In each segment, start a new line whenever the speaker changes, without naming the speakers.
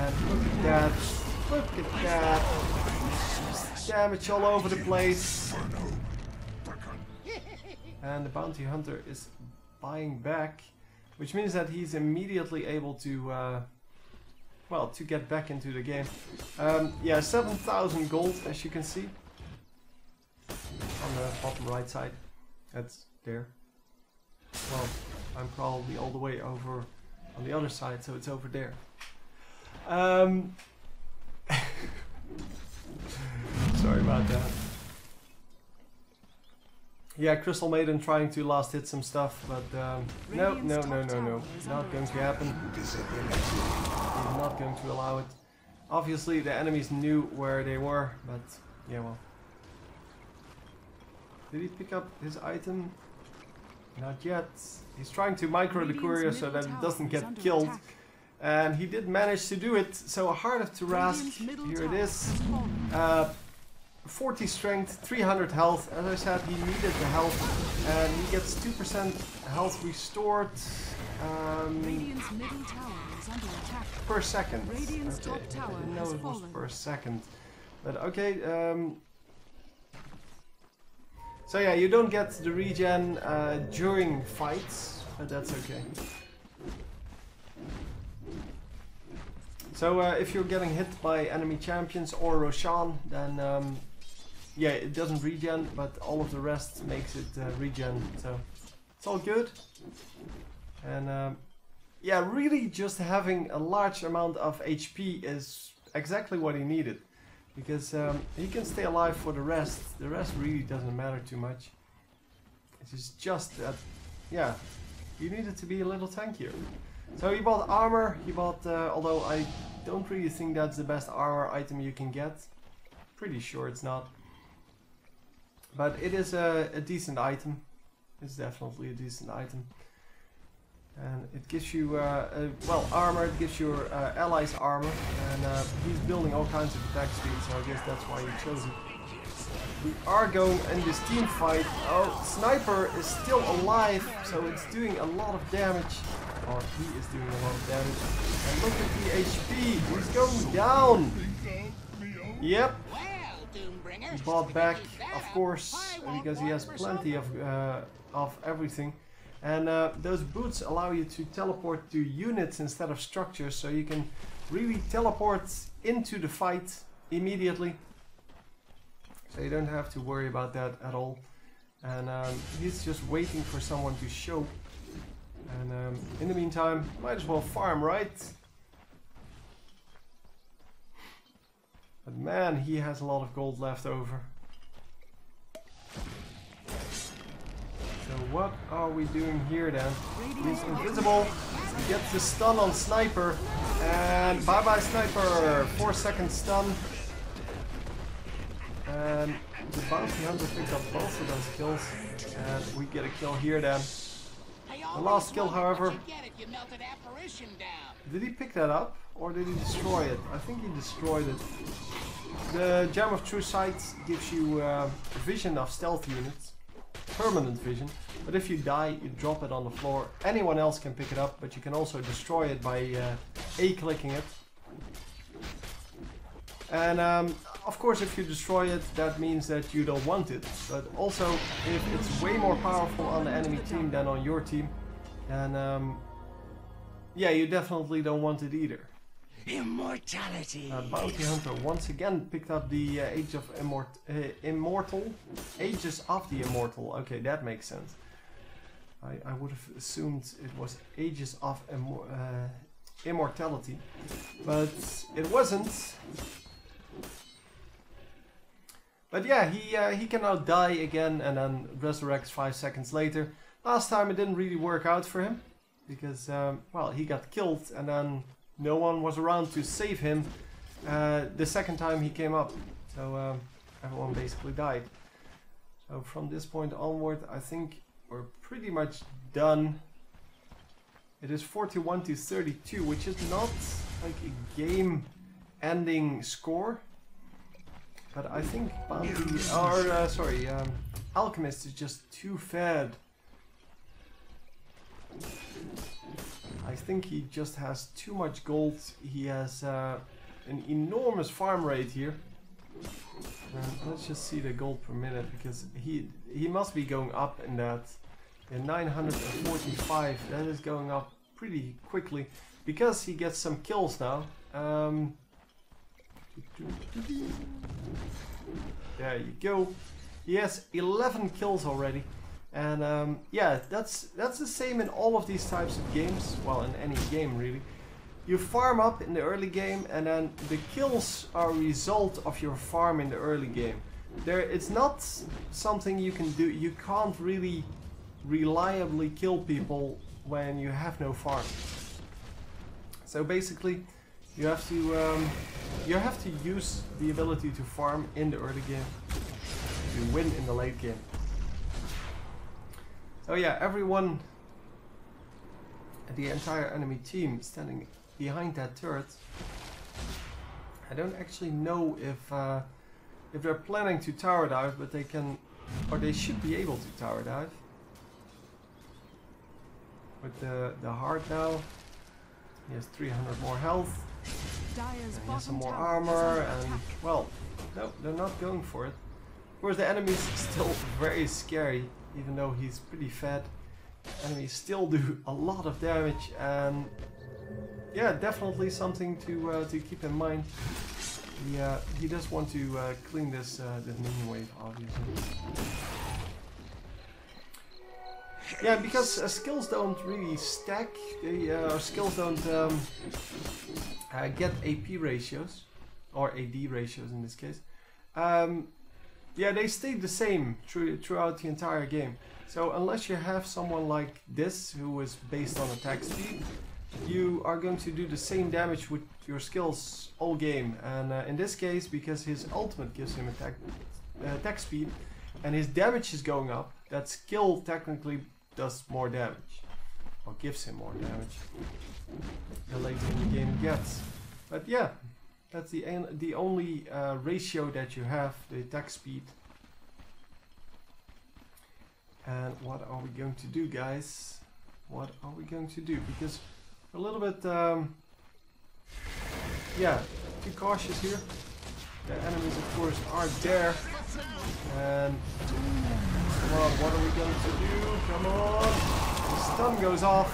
And look at that. Look at that. Damage all over the place. And the bounty hunter is buying back, which means that he's immediately able to, well, to get back into the game. Yeah, 7,000 gold, as you can see. On the bottom right side. That's there. Well, I'm probably all the way over on the other side, so it's over there. Sorry about that. Yeah, Crystal Maiden trying to last hit some stuff, but no, not going to happen. He's not going to allow it. Obviously the enemies knew where they were, but yeah, well. Did he pick up his item? Not yet. He's trying to micro the courier so that it doesn't get killed. And he did manage to do it. So a Heart of Tarask, here it is. 40 strength, 300 health. As I said, he needed the health. And he gets 2% health restored per second. Okay. I didn't know it was per second. But okay. So yeah, you don't get the regen during fights, but that's okay. So if you're getting hit by enemy champions or Roshan, then yeah, it doesn't regen, but all of the rest makes it regen, so it's all good. And yeah, really just having a large amount of HP is exactly what he needed. Because he can stay alive for the rest. The rest really doesn't matter too much. It's just that, yeah, you needed to be a little tankier. So he bought armor. He bought, although I don't really think that's the best armor item you can get. Pretty sure it's not. But it is a decent item. It's definitely a decent item. And it gives you, well, armor, it gives your allies armor, and he's building all kinds of attack speed, so I guess that's why you chose it. We are going in this team fight. Oh, Sniper is still alive, so it's doing a lot of damage. Or he is doing a lot of damage. And look at the HP, he's going down! Yep. He bought back, of course, because he has plenty of everything. And those boots allow you to teleport to units instead of structures, so you can really teleport into the fight immediately. So you don't have to worry about that at all. And he's just waiting for someone to show. And in the meantime, might as well farm, right? But man, he has a lot of gold left over. So what are we doing here then? He's invisible. He gets the stun on Sniper. And bye bye Sniper. 4-second stun. And the bounty hunter picked up both of those kills. And we get a kill here then. The last kill, however. Did he pick that up? Or did he destroy it? I think he destroyed it. The Gem of True Sight gives you vision of stealth units. Permanent vision, but if you die, you drop it on the floor. Anyone else can pick it up, but you can also destroy it by A-clicking it. And of course, if you destroy it, that means that you don't want it. But also, if it's way more powerful on the enemy team than on your team, then yeah, you definitely don't want it either.
Immortality.
Bounty Hunter once again picked up the Age of Immortal. Ages of the Immortal. Okay, that makes sense. I would have assumed it was Ages of Immortality, but it wasn't. But yeah, he can now die again and then resurrects 5 seconds later. Last time it didn't really work out for him because well, he got killed and then no one was around to save him the second time he came up, so everyone basically died. So from this point onward, I think we're pretty much done. It is 41-32, which is not like a game-ending score, but I think Alchemist is just too fed. I think he just has too much gold. He has an enormous farm rate here. Let's just see the gold per minute, because he must be going up in that. In 945, that is going up pretty quickly, because he gets some kills now. There you go. He has 11 kills already. And yeah, that's the same in all of these types of games. Well, in any game really. You farm up in the early game, and then the kills are a result of your farm in the early game. It's not something you can do. You can't really reliably kill people when you have no farm. So basically, you have to use the ability to farm in the early game to win in the late game. So yeah, everyone, the entire enemy team standing behind that turret. I don't actually know if they're planning to tower dive, but they can, or they should be able to tower dive. With the heart now, he has 300 more health, and he has some more armor, and well, no, they're not going for it. Of course, the enemy's still very scary, even though he's pretty fed. Enemies still do a lot of damage, and yeah, definitely something to keep in mind. He does want to clean this minion wave, obviously. Yeah, because skills don't really stack. Skills don't get AP ratios, or AD ratios in this case. Yeah, they stay the same throughout the entire game. So unless you have someone like this, who is based on attack speed, you are going to do the same damage with your skills all game. And in this case, because his ultimate gives him attack speed, and his damage is going up, that skill technically does more damage, or gives him more damage the later in the game it gets. But yeah, that's the only ratio that you have, the attack speed. And what are we going to do, guys? What are we going to do? Because we're a little bit, yeah, too cautious here. The enemies, of course, are there. And come on, what are we going to do? Come on! The stun goes off.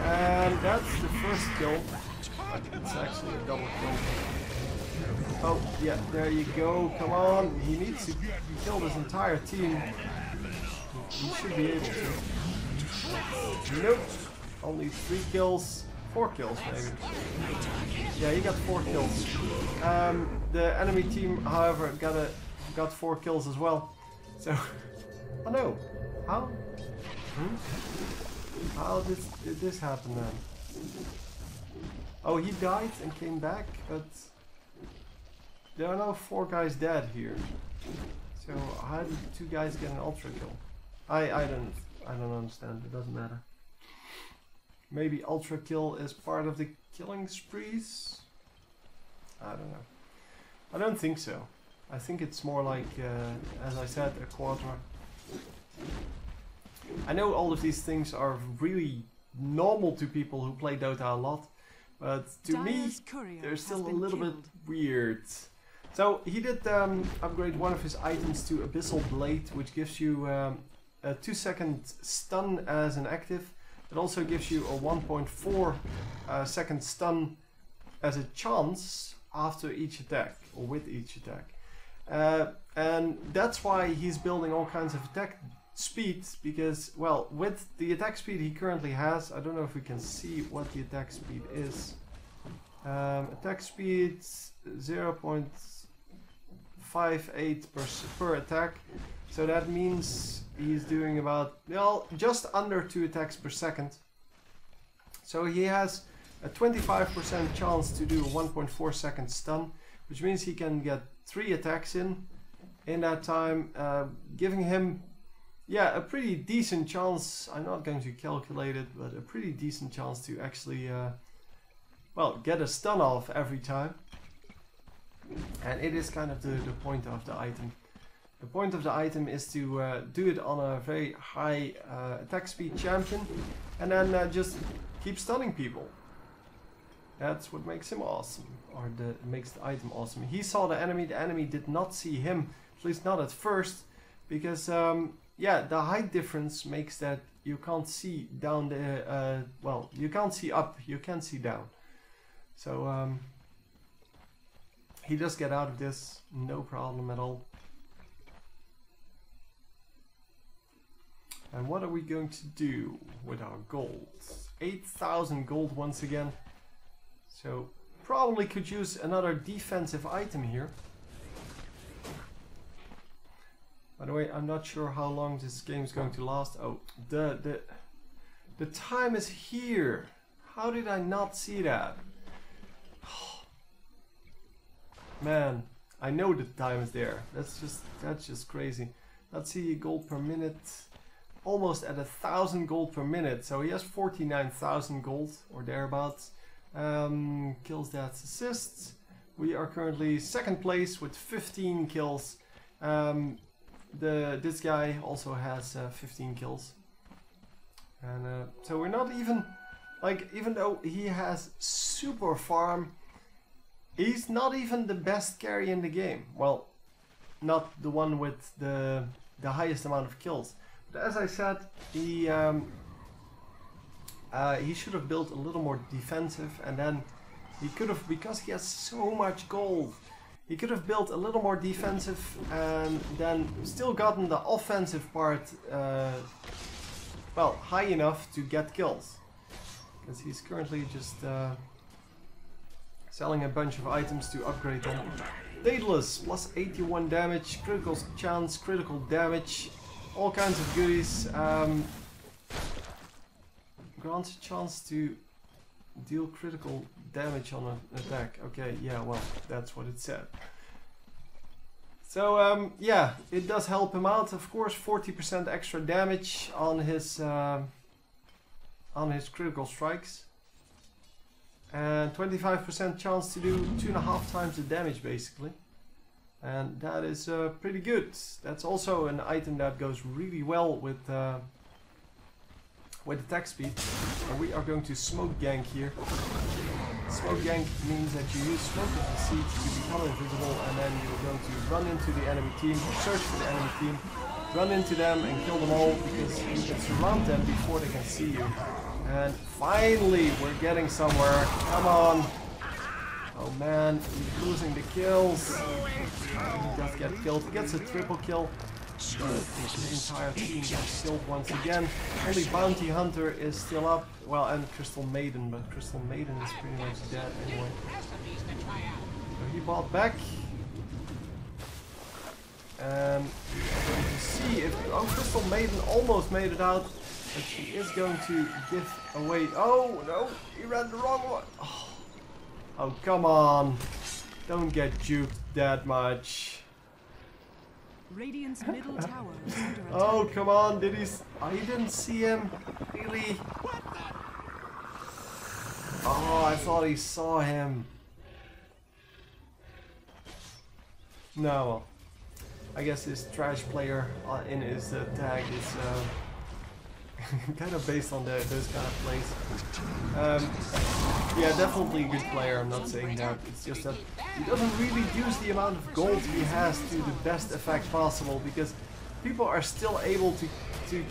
And that's the first kill. It's actually a double kill. Oh, yeah, there you go. Come on. He needs to kill this entire team. He should be able to. Nope. Only 3 kills. 4 kills, maybe. Yeah, he got 4 kills. The enemy team, however, got 4 kills as well. So, oh no. How? How did this happen then? Oh, he died and came back, but there are now 4 guys dead here. So how did 2 guys get an ultra kill? I don't understand. It doesn't matter. Maybe ultra kill is part of the killing sprees? I don't know. I don't think so. I think it's more like, as I said, a quarter. I know all of these things are really normal to people who play Dota a lot, but to me, they're still a little bit weird. So he did upgrade one of his items to Abyssal Blade, which gives you a 2-second stun as an active. It also gives you a 1.4 second stun as a chance after each attack, or with each attack. And that's why he's building all kinds of attack speed, because, well, with the attack speed he currently has, I don't know if we can see what the attack speed is. Attack speed 0.58 per attack. So that means he's doing about, well, just under 2 attacks per second. So he has a 25% chance to do a 1.4 second stun, which means he can get 3 attacks in that time, giving him, yeah, a pretty decent chance. I'm not going to calculate it, but a pretty decent chance to actually, well, get a stun off every time. And it is kind of the point of the item. The point of the item is to do it on a very high attack speed champion, and then just keep stunning people. That's what makes him awesome, or makes the item awesome. He saw the enemy did not see him, at least not at first, because yeah, the height difference makes that you can't see down the, well, you can't see up, you can't see down. So he does get out of this, no problem at all. And what are we going to do with our gold? 8,000 gold once again. So probably could use another defensive item here. By the way, I'm not sure how long this game is going to last. Oh, the time is here. How did I not see that? Man, I know the time is there. That's just crazy. Let's see, gold per minute. Almost at 1,000 gold per minute. So he has 49,000 gold or thereabouts. Kills, deaths, assists. We are currently second place with 15 kills. This guy also has 15 kills. And so we're not even, like, even though he has super farm, he's not even the best carry in the game. Well, not the one with the highest amount of kills. But as I said, he should have built a little more defensive, and then he could have, because he has so much gold, he could have built a little more defensive and then still gotten the offensive part well, high enough to get kills. Because he's currently just selling a bunch of items to upgrade them. Daedalus, plus 81 damage, critical chance, critical damage, all kinds of goodies. Grants a chance to deal critical damage on an attack. Okay, yeah, well, that's what it said. So, yeah, it does help him out. Of course, 40% extra damage on his critical strikes. And 25% chance to do 2.5 times the damage, basically. And that is pretty good. That's also an item that goes really well with attack speed. And we are going to smoke gank here. Smoke gank means that you use smoke as a seed to become invisible, and then you're going to run into the enemy team, search for the enemy team, run into them and kill them all, because you can surround them before they can see you. And finally, we're getting somewhere. Come on. Oh man, he's losing the kills. He does get killed. He gets a triple kill. His entire team gets killed once again. Only Bounty Hunter is still up. Well, and Crystal Maiden, but Crystal Maiden is pretty much dead anyway. So he bought back. And we're going to see if... Oh, Crystal Maiden almost made it out. But she is going to give away... Oh, no! He ran the wrong one! Oh, come on! Don't get duped that much.
Radiant's middle tower is under attack.
Oh, come on! Did he... I didn't see him. Really? Oh, I thought he saw him. No, well. I guess his trash player in his tag is... kind of based on those kind of plays. Yeah, definitely a good player, I'm not saying that. It's just that he doesn't really use the amount of gold he has to the best effect possible, because people are still able to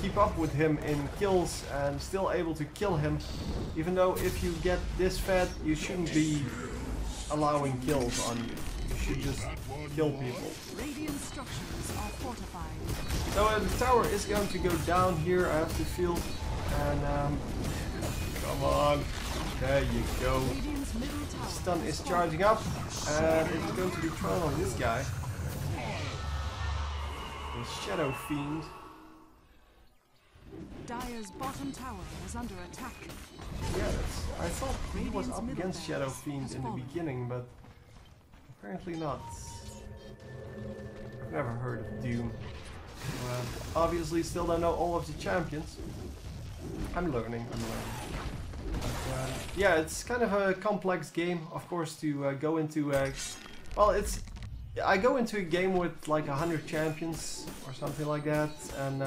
keep up with him in kills and still able to kill him. Even though if you get this fed, you shouldn't be allowing kills on you. You should just kill people.
Radiant structures are fortified.
So the tower is going to go down here, I have to feel. And come on. There you go. Stun is charging up. And it's going to be thrown on this guy. The Shadow Fiend.
Dire's bottom tower is under attack.
Yeah, I thought he was up against Shadow Fiend in the beginning, but apparently not. I've never heard of Doom. Obviously still don't know all of the champions. I'm learning. But, yeah, it's kind of a complex game, of course, to go into. Well, I go into a game with like 100 champions or something like that, and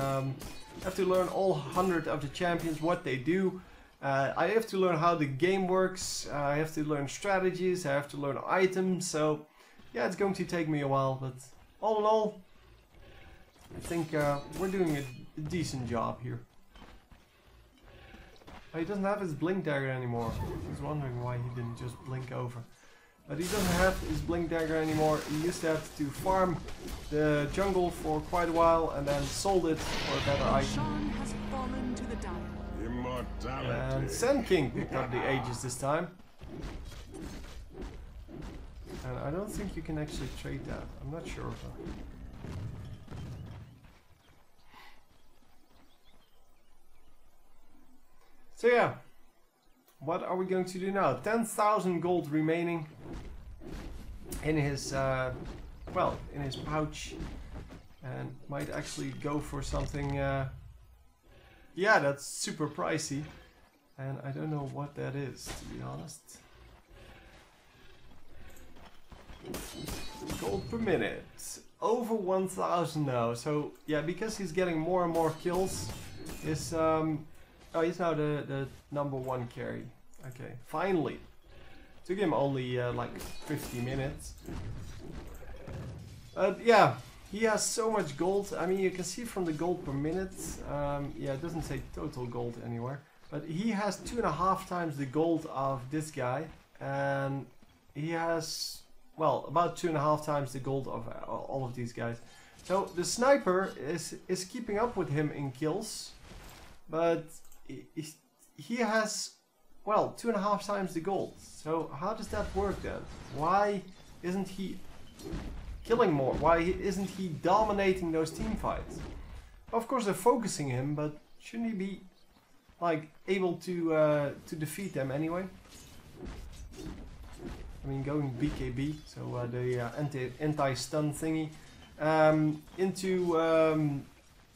have to learn all 100 of the champions, what they do, I have to learn how the game works, I have to learn strategies, I have to learn items, so yeah, it's going to take me a while, but all in all, I think we're doing a decent job here. Oh, he doesn't have his blink dagger anymore. I was wondering why he didn't just blink over. But he doesn't have his blink dagger anymore. He used to have to farm the jungle for quite a while and then sold it for a better item.
Sean has fallen to the dire.
Immortality.
And Sand King picked up the Aegis this time. And I don't think you can actually trade that. I'm not sure though. So yeah, what are we going to do now? 10,000 gold remaining in his, well, in his pouch, and might actually go for something. Yeah, that's super pricey, and I don't know what that is, to be honest. Gold per minute, over 1,000 now. So yeah, because he's getting more and more kills, is oh, he's now the #1 carry. Okay, finally. Took him only like 50 minutes. Yeah, he has so much gold. I mean, you can see from the gold per minute. Yeah, it doesn't say total gold anywhere. But he has 2.5 times the gold of this guy. And he has, well, about 2.5 times the gold of all of these guys. So the sniper is keeping up with him in kills. But he has, well, 2.5 times the gold. So how does that work then? Why isn't he killing more? Why isn't he dominating those team fights? Of course they're focusing him, but shouldn't he be like able to defeat them anyway? I mean, going BKB, so the anti-stun thingy, into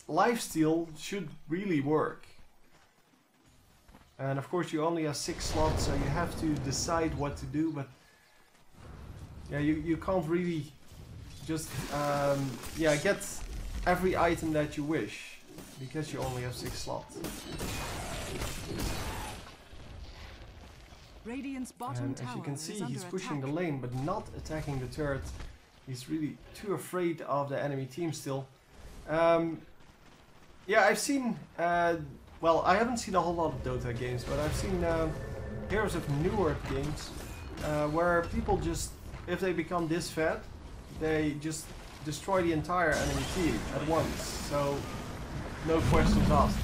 lifesteal should really work. And of course you only have 6 slots, so you have to decide what to do, but yeah, you can't really just yeah, get every item that you wish, because you only have 6 slots.
Radiant's bottom
And as
tower
you can
is
see,
under
he's pushing the
attack.
lane, but not attacking the turret. He's really too afraid of the enemy team still. Yeah, I've seen... well, I haven't seen a whole lot of Dota games, but I've seen Heroes of Newer games where people just, if they become this fat, they just destroy the entire enemy team at once. So, no questions asked.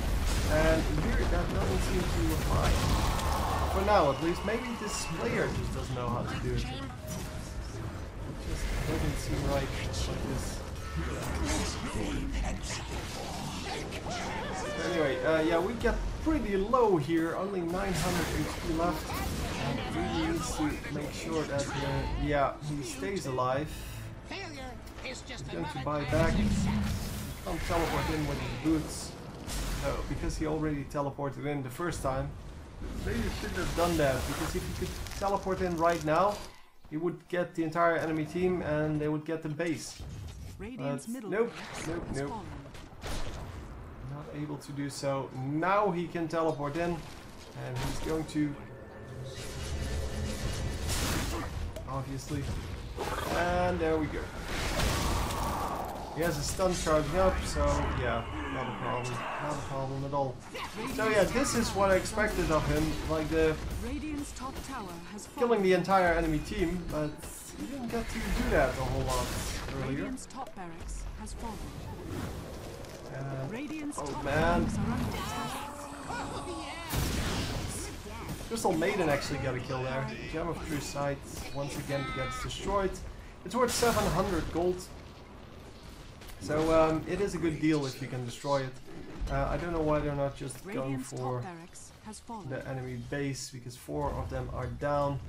And here that doesn't seem to apply. For now, at least. Maybe this player just doesn't know how to do it. It just doesn't seem right like this. Anyway, yeah, we get pretty low here, only 900 HP left, and we need to make sure that, yeah, he stays alive. He's going to buy back. He can't teleport in with his boots, no, because he already teleported in the first time. Maybe he shouldn't have done that, because if he could teleport in right now, he would get the entire enemy team and they would get the base.
Radiant's middle
nope,
barracks
nope,
has
nope.
fallen.
Not able to do so. Now he can teleport in, and he's going to, obviously, and there we go. He has a stun charging up, so yeah, not a problem at all. So yeah, this is what I expected of him, like the
Radiant's top tower has fallen.
killing the entire enemy team, but he didn't get to do that a whole lot earlier.
Radiant's top barracks has fallen. Radiant's
Oh
top
man,
barracks are under attack.
Crystal Maiden actually got a kill there. Gem of True Sight once again gets destroyed. It's worth 700 gold. So it is a good deal if you can destroy it. I don't know why they're not just going
Radiant's
for
top barracks has fallen.
the enemy base, because 4 of them are down.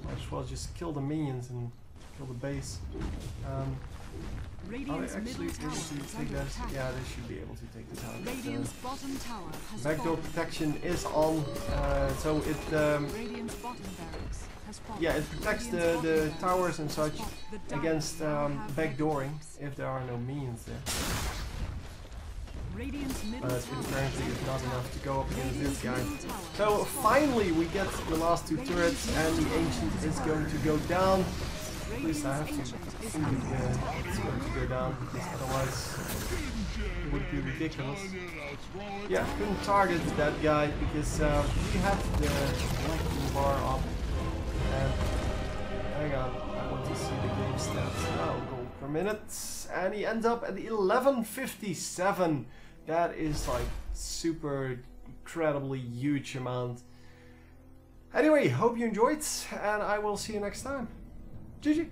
Might as well just kill the minions and kill the base. Are they
Radiant's
actually
middle
able
tower
to
is
take
under
that?
attack.
Yeah, they should be able to take this out.
Radiant's bottom tower has
Backdoor
fallen.
protection is on, so it
Radiant's bottom barracks has fallen.
yeah, it protects
Radiant's
the
bottom
towers and
barracks
such
has fallen. The
against
Darkbrew now have
backdooring
barracks.
if there are no minions there.
Radiant's middle
but
tower
apparently it's not enough to go up against this
Radiant's
guy.
middle tower
So finally we get the last two turrets and the Ancient is going to go down. At least I have to think it's going to go down, because otherwise it would be ridiculous. Yeah, couldn't target that guy because he had the lightning bar up. And hang on, I want to see the game stats. Oh, gold per minute. And he ends up at 1157. That is like super incredibly huge amount. Anyway, hope you enjoyed, and I will see you next time. GG!